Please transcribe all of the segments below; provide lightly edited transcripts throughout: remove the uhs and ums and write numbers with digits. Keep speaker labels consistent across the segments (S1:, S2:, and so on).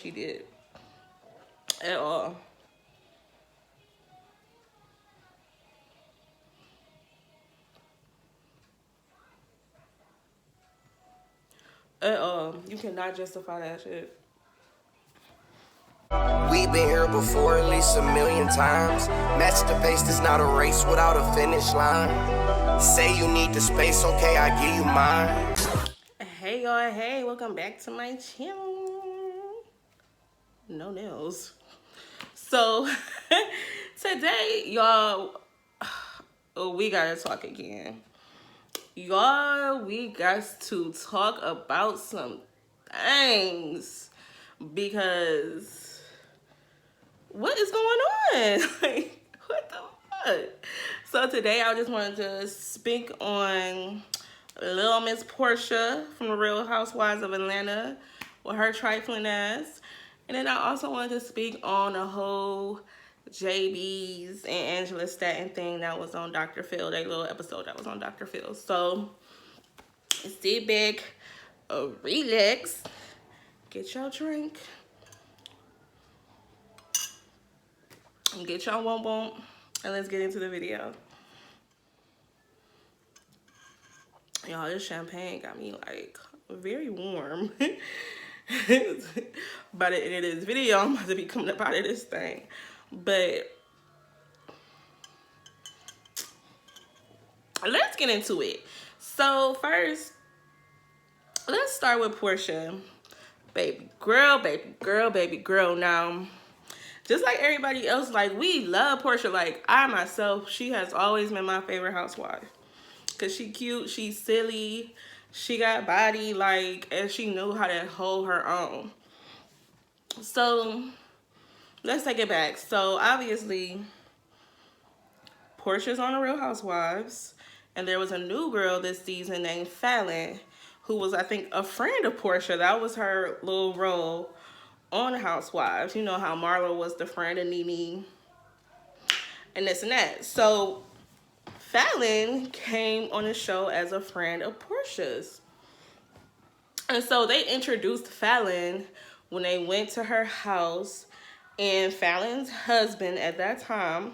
S1: she did at all. At all. You cannot justify that shit.
S2: We've been here before at least a million times. Match the pace, it's not a race without a finish line. Say you need the space, okay, I give you mine.
S1: Hey y'all, hey, welcome back to my channel. No nails. So today, y'all, we gotta talk again. Y'all, we got to talk about some things because what is going on? Like, what the fuck? So today I just wanted to speak on Little Miss Porsha from the Real Housewives of Atlanta with her trifling ass. And then I also wanted to speak on the whole Jaybies and Angela Statton thing that was on Dr. Phil, that little episode that was on Dr. Phil. So sit back, relax, get your drink, and get your womp, and let's get into the video. Y'all, this champagne got me like very warm. By the end of this video, I'm about to be coming up out of this thing. But let's get into it. So first, let's start with Porsha. Baby girl, baby girl, baby girl. Now, just like everybody else, like, we love Porsha. Like, I myself, she has always been my favorite housewife. Because she cute, she's silly, she got body, like, and she knew how to hold her own. So, let's take it back. So, obviously, Porsha's on the Real Housewives. And there was a new girl this season named Fallon, who was, I think, a friend of Porsha. That was her little role on Housewives. You know how Marlo was the friend of Nene and this and that. So Fallon came on the show as a friend of Porsha's. And so they introduced Fallon when they went to her house. And Fallon's husband at that time,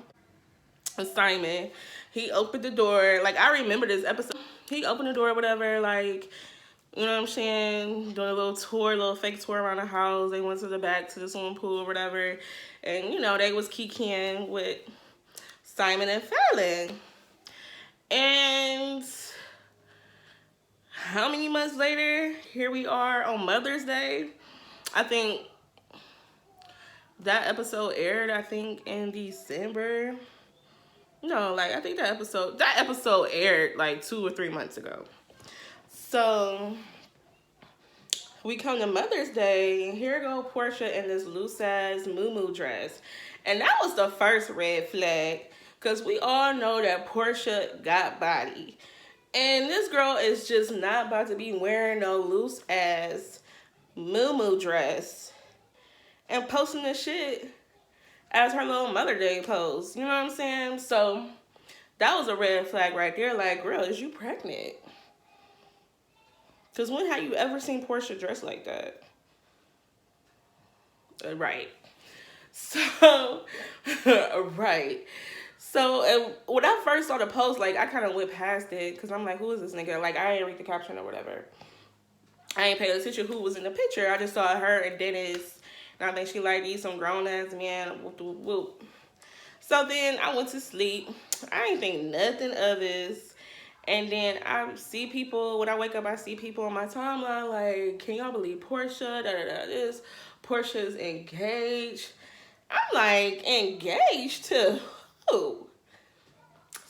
S1: Simon, he opened the door. Like, I remember this episode. He opened the door or whatever, like, you know what I'm saying, doing a little tour, a little fake tour around the house. They went to the back to the swimming pool or whatever. And, you know, they was kikiing with Simon and Fallon. And how many months later, here we are on Mother's Day. I think that episode aired, I think, in December. No, like, I think that episode aired like 2 or 3 months ago. So we come to Mother's Day, and here go Porsha in this loose ass muumuu dress. And that was the first red flag, because we all know that Porsha got body. And this girl is just not about to be wearing no loose ass muumuu dress and posting this shit as her little Mother Day pose. You know what I'm saying? So that was a red flag right there. Like, girl, is you pregnant? Because when have you ever seen Porsha dressed like that? Right. So, right. So, when I first saw the post, like, I kind of went past it. Because I'm like, who is this nigga? Like, I didn't read the caption or whatever. I ain't paid attention who was in the picture. I just saw her and Dennis. And I think she like these some grown-ass man. Whoop, whoop, whoop. So then I went to sleep. I ain't think nothing of this. And then I see people, when I wake up, I see people on my timeline like, can y'all believe Porsha? This. Porsha's engaged. I'm like, engaged to who?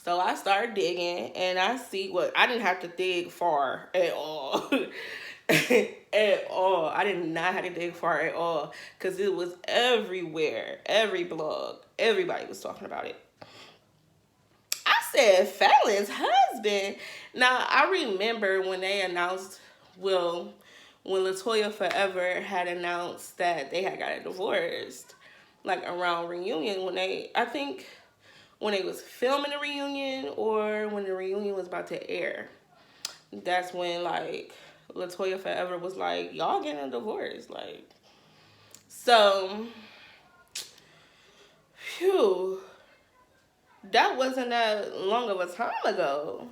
S1: So I started digging, and I see what, I didn't have to dig far at all. At all. I did not have to dig far at all, because it was everywhere. Every blog. Everybody was talking about it. I said, Fallon's husband. Now, I remember when they announced, well, when LaToya Forever had announced that they had gotten divorced, like around reunion, when they, I think, when they was filming the reunion or when the reunion was about to air. That's when, like, LaToya Forever was like, y'all getting a divorce, like. So, phew, that wasn't that long of a time ago.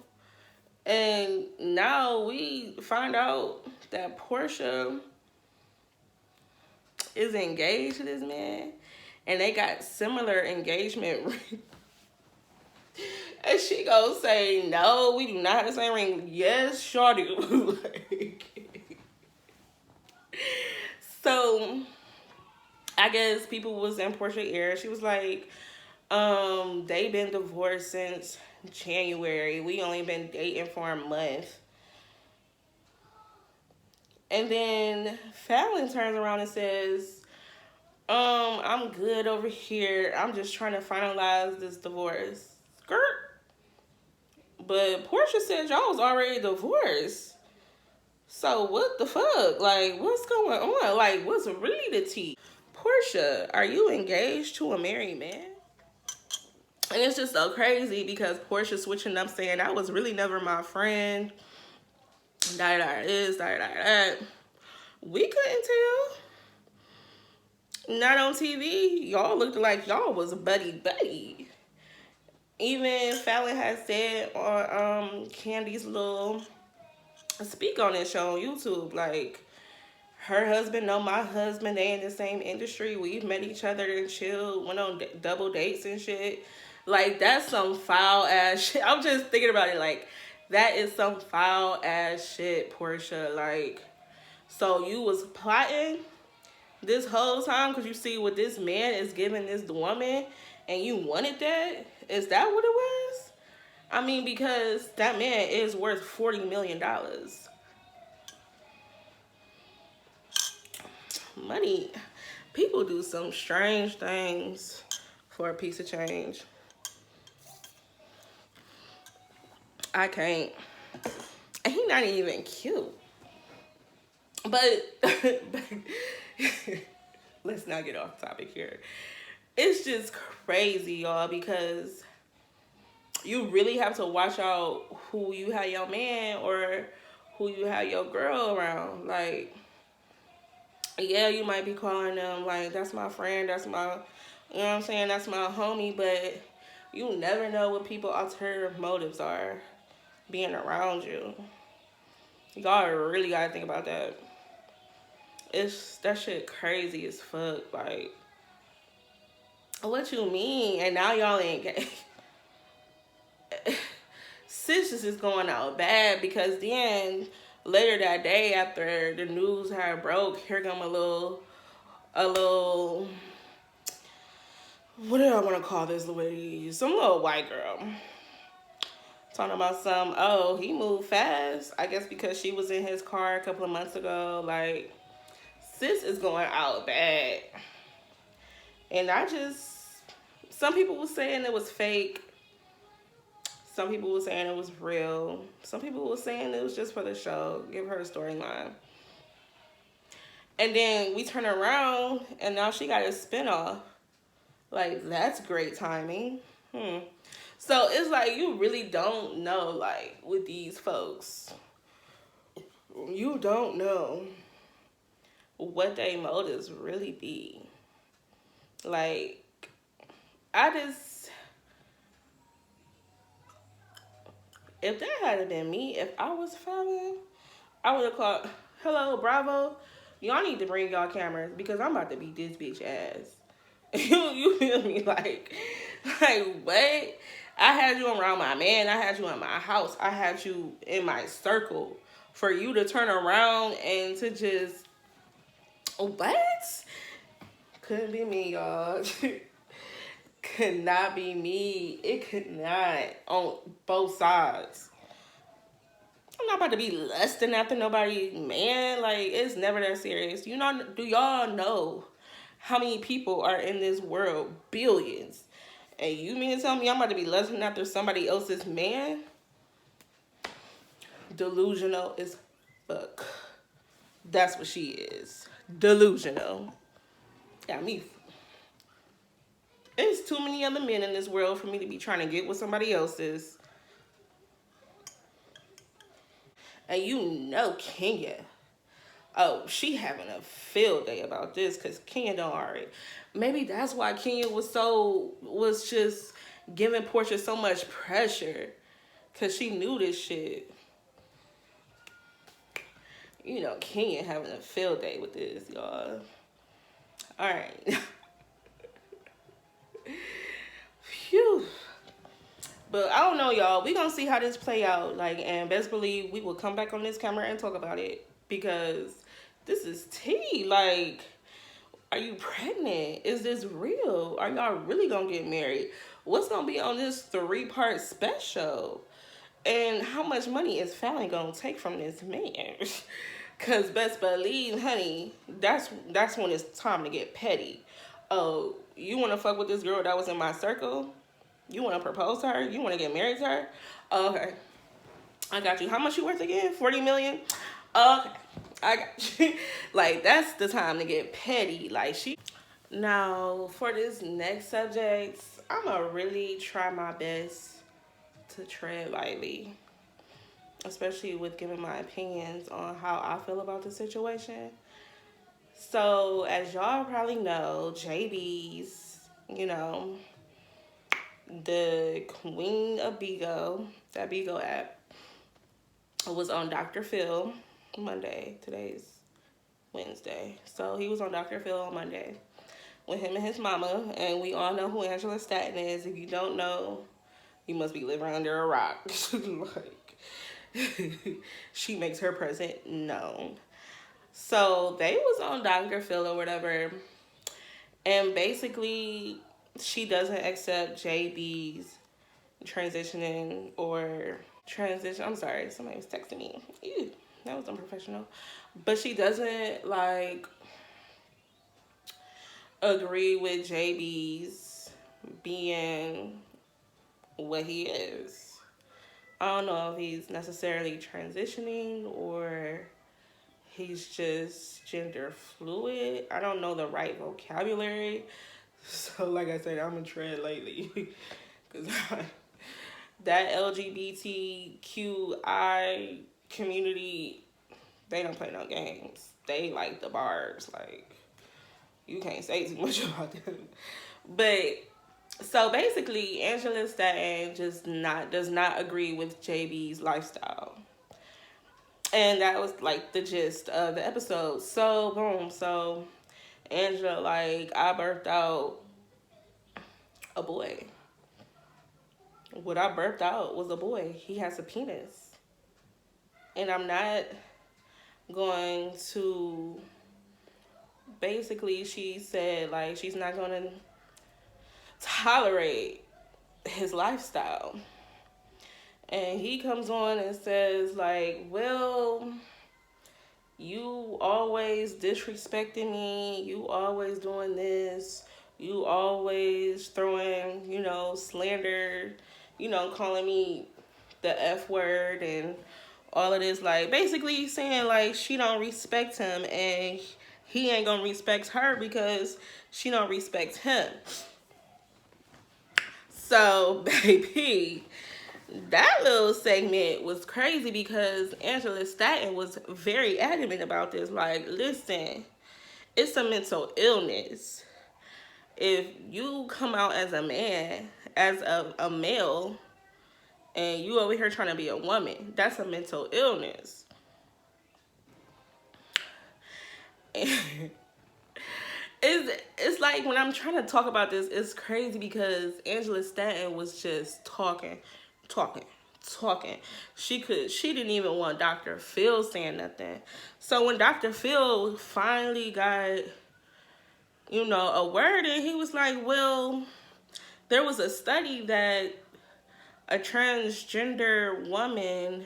S1: And now we find out that Porsha is engaged to this man. And they got similar engagement rings. And she goes say, no, we do not have the same ring. Yes, sure do. So, I guess people was in Porsha ear. She was like, they been divorced since January. We only been dating for a month. And then Fallon turns around and says, I'm good over here. I'm just trying to finalize this divorce. Skirt. But Porsha said y'all was already divorced. So what the fuck? Like, what's going on? Like, what's really the tea? Porsha, are you engaged to a married man? And it's just so crazy because Porsha switching up saying that was really never my friend. That. We couldn't tell. Not on TV. Y'all looked like y'all was buddy. Even Fallon had said on Candy's little speak on this show on YouTube, like, her husband know my husband, they in the same industry, we've met each other and chilled, went on double dates and shit. Like, that's some foul ass shit. I'm just thinking about it, like, that is some foul ass shit, Porsha. Like, so you was plotting this whole time because you see what this man is giving this woman and you wanted that? Is that what it was? I mean, because that man is worth $40 million. Money. People do some strange things for a piece of change. I can't. And he not even cute. But let's not get off topic here. It's just crazy, y'all, because you really have to watch out who you have your man or who you have your girl around. Like, yeah, you might be calling them like, that's my friend, that's my, you know what I'm saying, that's my homie, but you never know what people's alternative motives are being around you. Y'all really gotta think about that. That shit crazy as fuck. Like, what you mean? And now y'all ain't gay. Sis is going out bad because then later that day after the news had broke, here come a little, what do I want to call this Louise? Some little white girl. Talking about oh, he moved fast. I guess because she was in his car a couple of months ago. Like, sis is going out bad. And some people were saying it was fake. Some people were saying it was real. Some people were saying it was just for the show. Give her a storyline. And then we turn around and now she got a spinoff. Like, that's great timing. So it's like you really don't know, like, with these folks. You don't know what their motives really be. Like, if that had been me, if I was Fallon, I would have called, hello, Bravo, y'all need to bring y'all cameras because I'm about to beat this bitch ass. You feel me? Like, what? I had you around my man. I had you in my house. I had you in my circle. For you to turn around and to just, what? Couldn't be me, y'all. Could not be me. It could not on both sides. I'm not about to be lusting after nobody, man. Like, it's never that serious. Do y'all know how many people are in this world? Billions. And you mean to tell me I'm about to be lusting after somebody else's man? Delusional as fuck. That's what she is. Delusional. Got me. There's too many other men in this world for me to be trying to get with somebody else's. And you know Kenya Oh, she having a field day about this because Kenya don't already. Maybe that's why Kenya was just giving Porsha so much pressure, because she knew this shit. You know, Kenya having a field day with this, y'all. All right. Phew. But I don't know, y'all. We gonna see how this play out. Like, and best believe we will come back on this camera and talk about it, because this is tea. Like, are you pregnant? Is this real? Are y'all really gonna get married? What's gonna be on this 3-part special? And how much money is Fallon gonna take from this man? Cause best believe, honey, that's when it's time to get petty. Oh, you wanna fuck with this girl that was in my circle? You wanna propose to her? You wanna get married to her? Okay, I got you. How much you worth again? 40 million? Okay, I got you. Like, that's the time to get petty. Like, she. Now, for this next subject, I'ma really try my best to tread lightly, especially with giving my opinions on how I feel about the situation. So, as y'all probably know, Jaybies, you know, the queen of Bigo, that Bigo app, was on Dr. Phil Monday. Today's Wednesday. So, he was on Dr. Phil on Monday with him and his mama, and we all know who Angela Statton is. If you don't know, you must be living under a rock. Like, she makes her presence known. So they was on Dr. Phil or whatever, and basically she doesn't accept Jaybies transitioning or transition. I'm sorry, somebody was texting me. Ew, that was unprofessional. But she doesn't like agree with Jaybies being what he is. I don't know if he's necessarily transitioning or he's just gender fluid. I don't know the right vocabulary. So, like I said, I'm gonna tread lately. Because that LGBTQI community, they don't play no games. They like the barbs. Like, you can't say too much about them. But so basically, Angela Statton does not agree with JB's lifestyle. And that was like the gist of the episode. So boom, so Angela, like, I birthed out a boy. What I birthed out was a boy. He has a penis. And I'm not going to, basically she said, like, she's not going to tolerate his lifestyle. And he comes on and says, like, well, you always disrespecting me. You always doing this. You always throwing, slander, calling me the F word and all of this. Like, basically saying, like, she don't respect him and he ain't gonna respect her because she don't respect him. So, baby, that little segment was crazy because Angela Statton was very adamant about this. Like, listen, it's a mental illness. If you come out as a man, as a male, and you over here trying to be a woman, that's a mental illness. It's like when I'm trying to talk about this, it's crazy because Angela Statton was just talking. She didn't even want Dr. Phil saying nothing. So when Dr. Phil finally got, a word in, he was like, well, there was a study that a transgender woman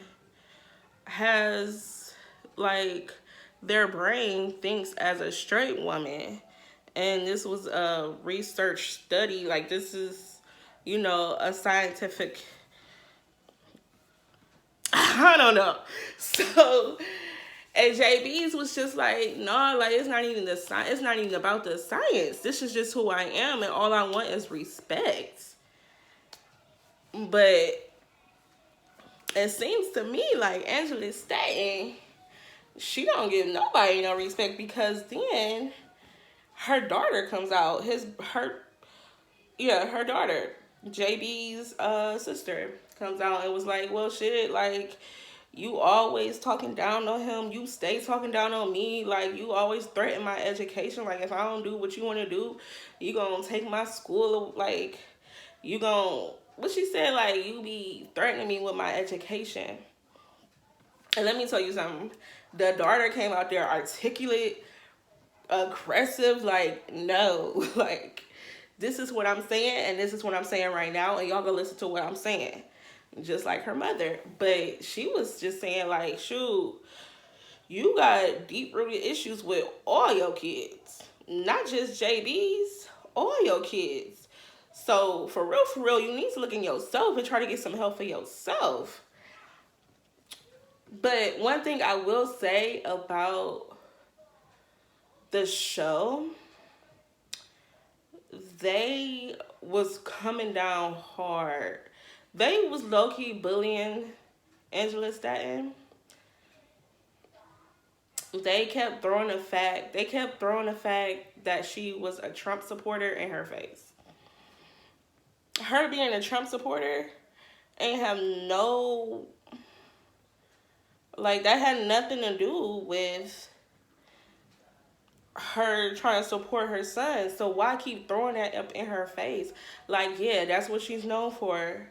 S1: has, like, their brain thinks as a straight woman. And this was a research study. Like, this is, a scientific, I don't know. So, and Jaybies was just like, no, like, it's not even it's not even about the science. This is just who I am, and all I want is respect. But it seems to me like Angela Statton she don't give nobody no respect, because then her daughter comes out. Her daughter, Jaybies' sister, comes out and was like, well, shit, like, you always talking down on him. You stay talking down on me. Like, you always threaten my education. Like, if I don't do what you want to do, you gonna take my school. Like, you gonna, what she said, like, you be threatening me with my education. And let me tell you something. The daughter came out there articulate, aggressive, like, no, like, this is what I'm saying, and this is what I'm saying right now, and y'all go listen to what I'm saying. Just like her mother. But she was just saying, like, shoot, you got deep-rooted issues with all your kids. Not just JB's, all your kids. So, for real, you need to look in yourself and try to get some help for yourself. But one thing I will say about the show, they was coming down hard. They was low-key bullying Angela Statton. They kept throwing the fact that she was a Trump supporter in her face. Her being a Trump supporter ain't have no, like, that had nothing to do with her trying to support her son. So why keep throwing that up in her face? Like, yeah, that's what she's known for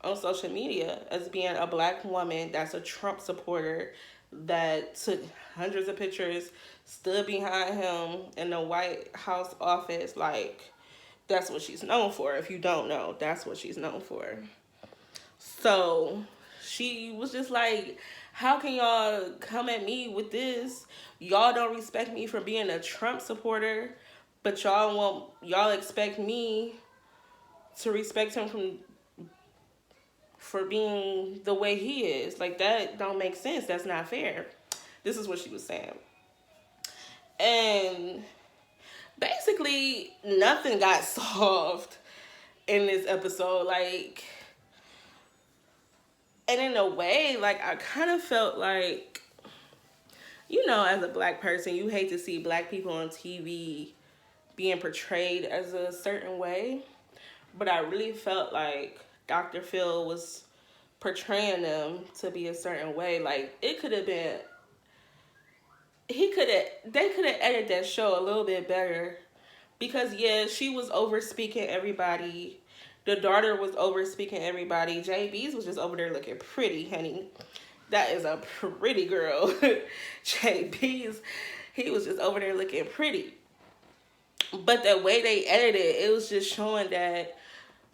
S1: on social media, as being a black woman that's a Trump supporter, that took hundreds of pictures, stood behind him in the White House office. Like, that's what she's known for. If you don't know, that's what she's known for. So she was just like, how can y'all come at me with this? Y'all don't respect me for being a Trump supporter, but y'all expect me to respect him for being the way he is. Like, that don't make sense. That's not fair. This is what she was saying. And basically, nothing got solved in this episode. Like, and in a way, like, I kind of felt like, you know, as a black person, you hate to see black people on TV being portrayed as a certain way. But I really felt like Dr. Phil was portraying them to be a certain way. Like, it could have been, they could have edited that show a little bit better. Because, yeah, she was over speaking everybody. The daughter was over speaking everybody. Jaybies was just over there looking pretty, honey. That is a pretty girl. Jaybies, he was just over there looking pretty. But the way they edited it was just showing that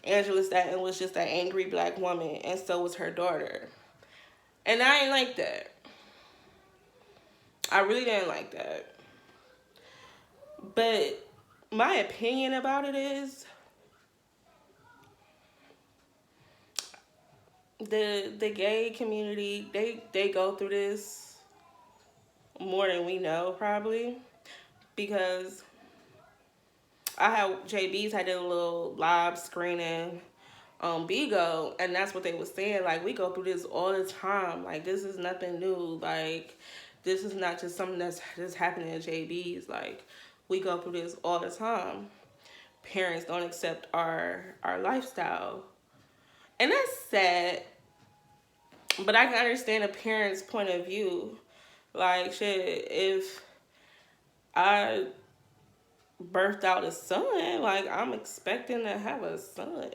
S1: Angela Statton was just an angry black woman, and so was her daughter. And I ain't like that. I really didn't like that. But my opinion about it is, the gay community, they go through this more than we know, probably. Because Jaybees had a little live screening on Bigo, and that's what they were saying. Like, we go through this all the time. Like, this is nothing new. Like, this is not just something that's just happening at Jaybees. Like, we go through this all the time. Parents don't accept our lifestyle. And that's sad. But I can understand a parent's point of view. Like, shit, if I birthed out a son, like, I'm expecting to have a son.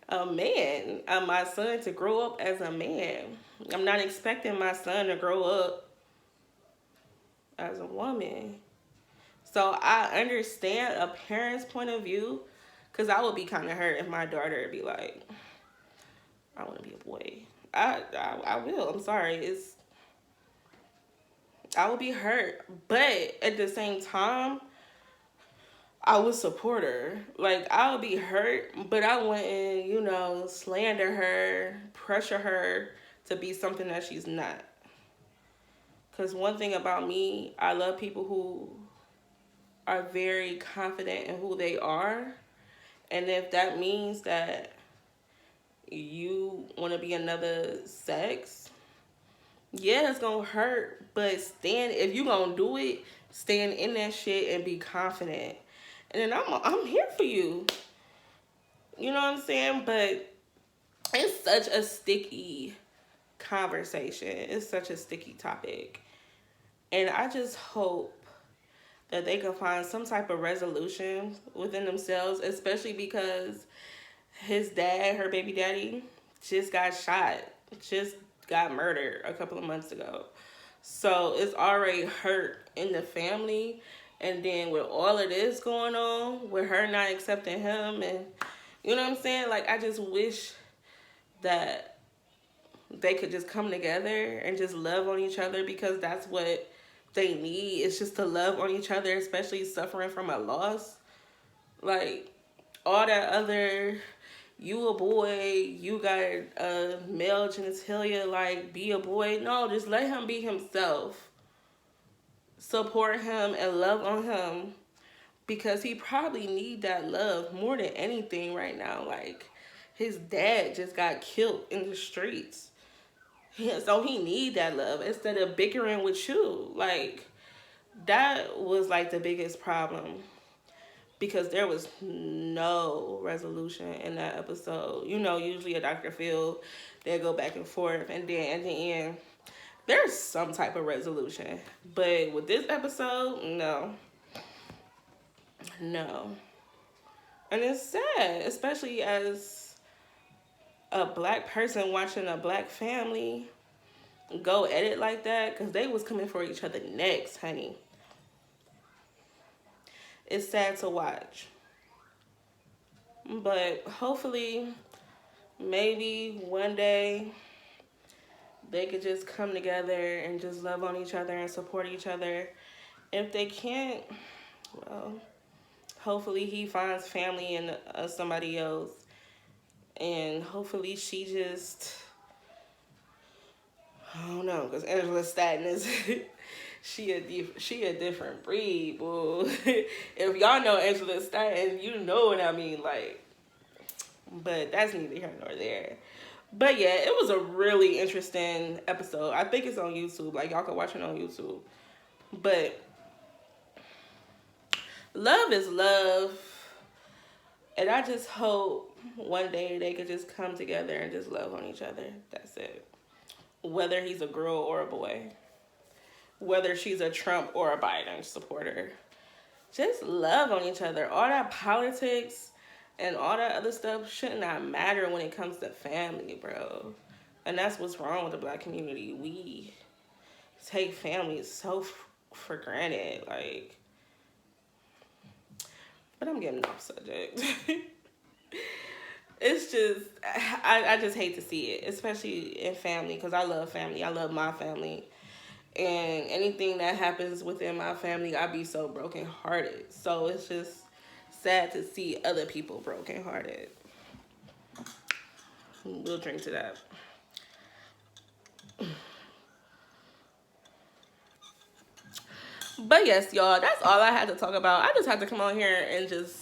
S1: A man. My son to grow up as a man. I'm not expecting my son to grow up as a woman. So I understand a parent's point of view, because I would be kind of hurt if my daughter would be like, I want to be a boy. I will. I'm sorry. I will be hurt. But at the same time, I would support her. Like, I would be hurt, but I wouldn't, you know, slander her, pressure her to be something that she's not. Because one thing about me, I love people who are very confident in who they are. And if that means that you want to be another sex, Yeah, it's gonna hurt, but stand if you gonna do it, stand in that shit and be confident. And then I'm here for you. You know what I'm saying? But it's such a sticky conversation. It's such a sticky topic. And I just hope that they can find some type of resolution within themselves, especially because his dad, her baby daddy, just got shot, just got murdered a couple of months ago. So it's already hurt in the family. And then with all of this going on, with her not accepting him, and you know what I'm saying? Like, I just wish that they could just come together and just love on each other, because that's what they need. It's just to love on each other, especially suffering from a loss. Like, all that other, you a boy, you got male genitalia, like, be a boy. No, just let him be himself. Support him and love on him, because he probably need that love more than anything right now. Like, his dad just got killed in the streets. So he need that love instead of bickering with you. Like, that was like the biggest problem, because there was no resolution in that episode. You know, usually a Dr. Phil, they go back and forth, and then at the end, there's some type of resolution. But with this episode, no. No. And it's sad, especially as a black person watching a black family go at it like that, because they was coming for each other next, honey. It's sad to watch. But hopefully, maybe one day, they could just come together and just love on each other and support each other. If they can't, well, hopefully he finds family in somebody else. And hopefully she just, I don't know, because Angela Statton is, she a different breed, boo. If y'all know Angela Statton, you know what I mean, like. But that's neither here nor there. But yeah, it was a really interesting episode. I think it's on YouTube. Like, y'all can watch it on YouTube. But love is love. And I just hope one day they could just come together and just love on each other. That's it. Whether he's a girl or a boy. Whether she's a Trump or a Biden supporter. Just love on each other. All that politics and all that other stuff should not matter when it comes to family, bro. And that's what's wrong with the black community. We take family so for granted. Like, but I'm getting off subject. It's just, I just hate to see it, especially in family, because I love family. I love my family. And anything that happens within my family, I be so brokenhearted. So it's just sad to see other people brokenhearted. We'll drink to that. But yes, y'all, that's all I had to talk about. I just had to come on here and just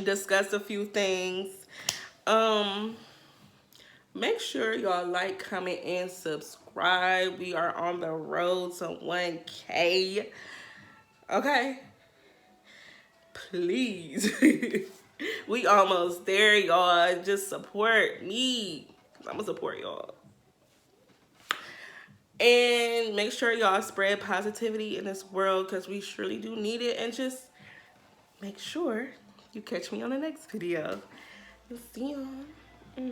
S1: discuss a few things. Make sure y'all like, comment, and subscribe. We are on the road to 1K. Okay? Please. We almost there, y'all. Just support me. I'm gonna support y'all. And make sure y'all spread positivity in this world, because we surely do need it. And just make sure you catch me on the next video. See y'all.